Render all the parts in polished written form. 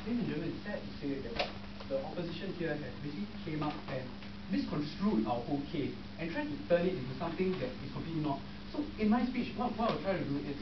ladies and gentlemen, it's sad to say that the opposition here has basically came up and misconstrued our whole case and tried to turn it into something that is completely not. So in my speech, what I'll try to do is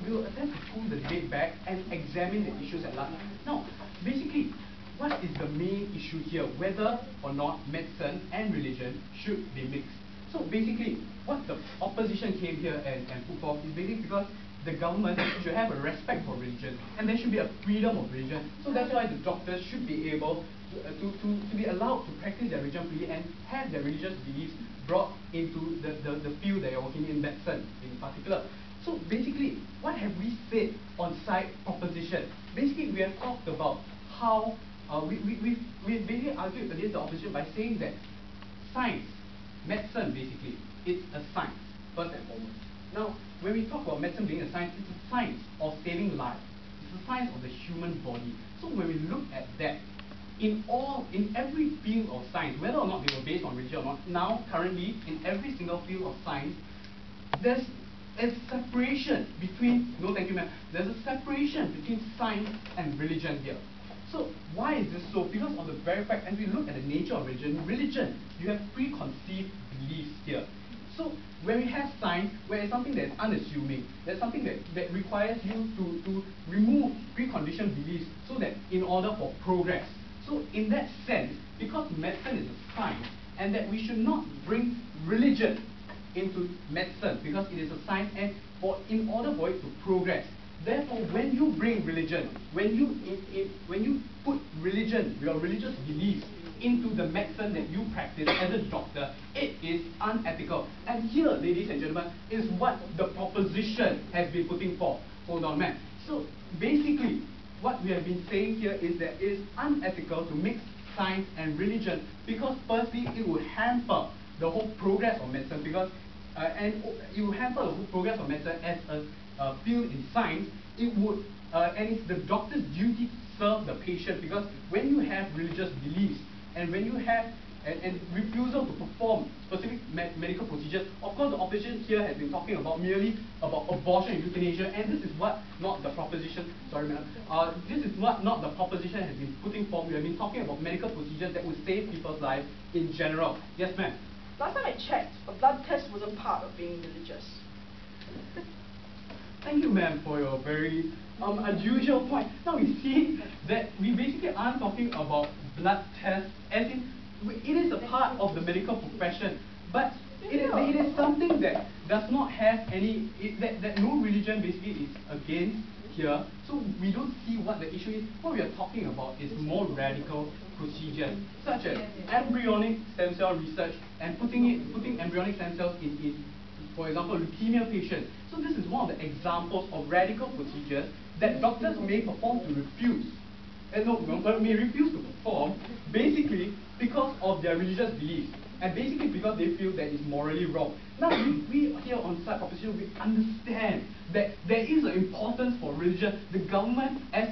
we will attempt to pull the debate back and examine the issues at large. Now, basically, what is the main issue here? Whether or not medicine and religion should be mixed. So basically, what the opposition came here and put forth is basically because the government should have a respect for religion, and there should be a freedom of religion. So that's why the doctors should be able to be allowed to practice their religion freely and have their religious beliefs brought into the field that you're working in, medicine in particular. So basically, what have we said on side opposition? Basically, we have talked about how we basically argued against the opposition by saying that science, medicine basically, it's a science, first and foremost. Now, when we talk about medicine being a science, it's a science of saving lives. It's a science of the human body. So when we look at that, in every field of science, whether or not they were based on religion or not, now, currently, in every single field of science, there's a separation between, no thank you ma'am, there's a separation between science and religion here. So why is this so? Because of the very fact, as we look at the nature of religion, you have preconceived beliefs here. So when we have science, where it's something that is unassuming, there's something that requires you to remove preconditioned beliefs so that in order for progress. So in that sense, because medicine is a science, and that we should not bring religion into medicine because it is a science, and in order for it to progress. Therefore, when you bring religion, when you put religion, your religious beliefs into the medicine that you practice as a doctor, it is unethical. And here, ladies and gentlemen, is what the proposition has been putting forth. Hold on, man. So basically, what we have been saying here is that it is unethical to mix science and religion because firstly, it would hamper the whole progress of medicine because and it will hamper the whole progress of medicine as a field in science. It would and it's the doctor's duty to serve the patient because when you have religious beliefs and when you have and refusal to perform specific medical procedures, of course the opposition here has been talking about merely about abortion and euthanasia, and this is what not the proposition, sorry madam, this is what not the proposition has been putting forth. We have been talking about medical procedures that would save people's lives in general. Yes ma'am? Last time I checked, a blood test wasn't part of being religious. Thank you, ma'am, for your very unusual point. Now we see that we basically aren't talking about blood tests, as in it is a part of the medical profession, but it is something that does not have any that no religion basically is against here. So we don't see what the issue is. What we are talking about is more radical procedures, such as embryonic stem cell research and putting embryonic stem cells in, for example, leukemia patients. So this is one of the examples of radical procedures that doctors may perform to refuse. And may refuse to perform basically because of their religious beliefs and basically because they feel that it's morally wrong. Now we here on side proposition, we understand that there is an importance for religion. The government, as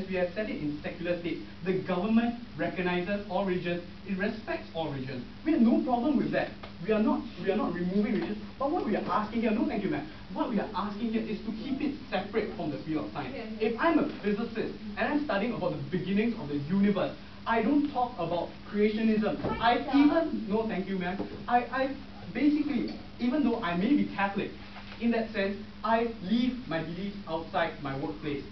we have said it in secular states, the government recognizes all religions, it respects all religions. We have no problem with that. We are not removing religion, but what we are asking here, no thank you ma'am, what we are asking here is to keep it separate from the field of science. If I'm a physicist and I'm studying about the beginnings of the universe, I don't talk about creationism. No thank you ma'am, I basically, even though I may be Catholic, in that sense, I leave my beliefs outside my workplace,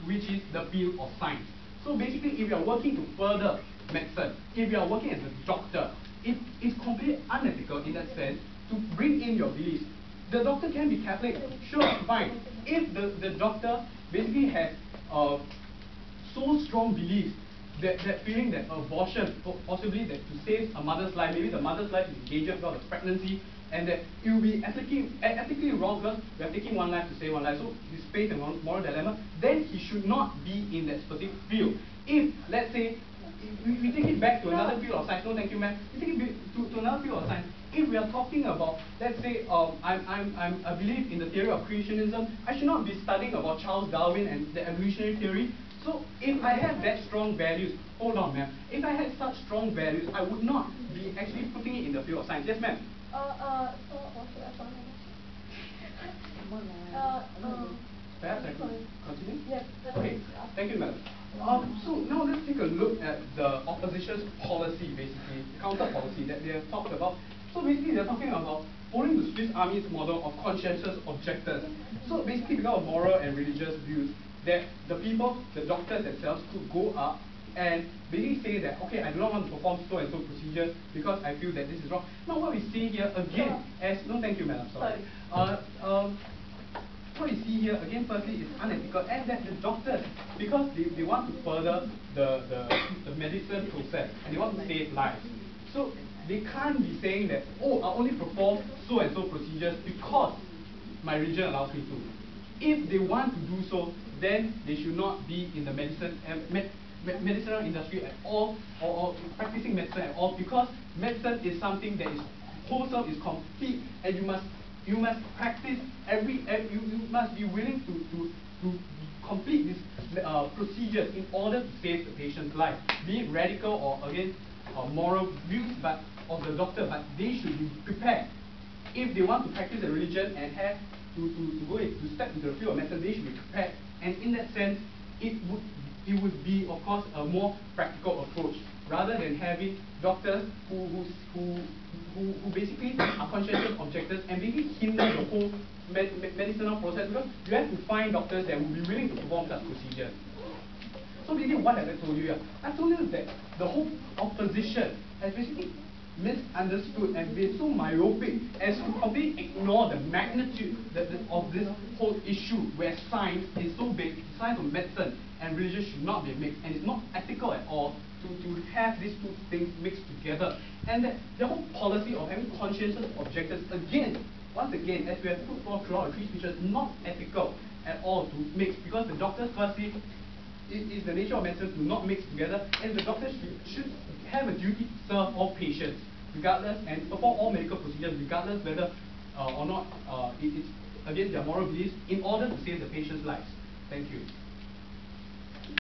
which is the field of science. So basically, if you are working to further medicine, if you are working as a doctor, it is completely unethical in that sense to bring in your beliefs. The doctor can be Catholic, sure, fine. If the doctor basically has so strong beliefs, that feeling that abortion, possibly that to save a mother's life, maybe the mother's life is in danger because of pregnancy, and that it will be ethically wrong because we are taking one life to save one life, so he's faced a moral dilemma, then he should not be in that specific field. If, let's say, we take it back to another field of science, no thank you ma'am, we take it to another field of science. If we are talking about, let's say, I believe in the theory of creationism, I should not be studying about Charles Darwin and the evolutionary theory. So if I have that strong values, hold on ma'am, if I had such strong values, I would not be actually putting it in the field of science. Yes ma'am? Perhaps I could continue? Yes. Okay, thank you madam. So now let's take a look at the opposition's policy, basically, counter policy that they have talked about. So basically they're talking about following the Swiss Army's model of conscientious objectors. So basically because of moral and religious views, that the people, the doctors themselves could go up and basically say that, okay, I do not want to perform so and so procedures because I feel that this is wrong. Now what we see here again, as, no thank you madam, sorry. What you see here, again, firstly, is unethical, and that the doctors, because they want to further the medicine process, and they want to save lives. So they can't be saying that, oh, I only perform so and so procedures because my religion allows me to. If they want to do so, then they should not be in the medicinal industry at all, or practicing medicine at all, because medicine is something that is wholesome, is complete, and you must practice you must be willing to complete these procedures in order to save the patient's life, be it radical or again moral views but of the doctor, but they should be prepared. If they want to practice a religion and have to step into the field of medicine, they should be prepared. And in that sense, it would be, of course, a more practical approach, rather than having doctors who basically are conscientious objectors and basically hinder the whole medicinal process, because you have to find doctors that will be willing to perform such procedures. So basically, what have I told you here? I told you that the whole opposition has basically misunderstood and been so myopic as to completely ignore the magnitude of this whole issue, where science is so big, science of medicine and religion should not be mixed, and it's not ethical at all to have these two things mixed together. And that the whole policy of having conscientious objectors, again, once again, as we have put forth throughout the three speeches, not ethical at all to mix, because the doctors, firstly, it is the nature of medicine to not mix together, and the doctors should have a duty to serve all patients, regardless, and perform all medical procedures, regardless whether or not it is against their moral beliefs, in order to save the patient's lives. Thank you.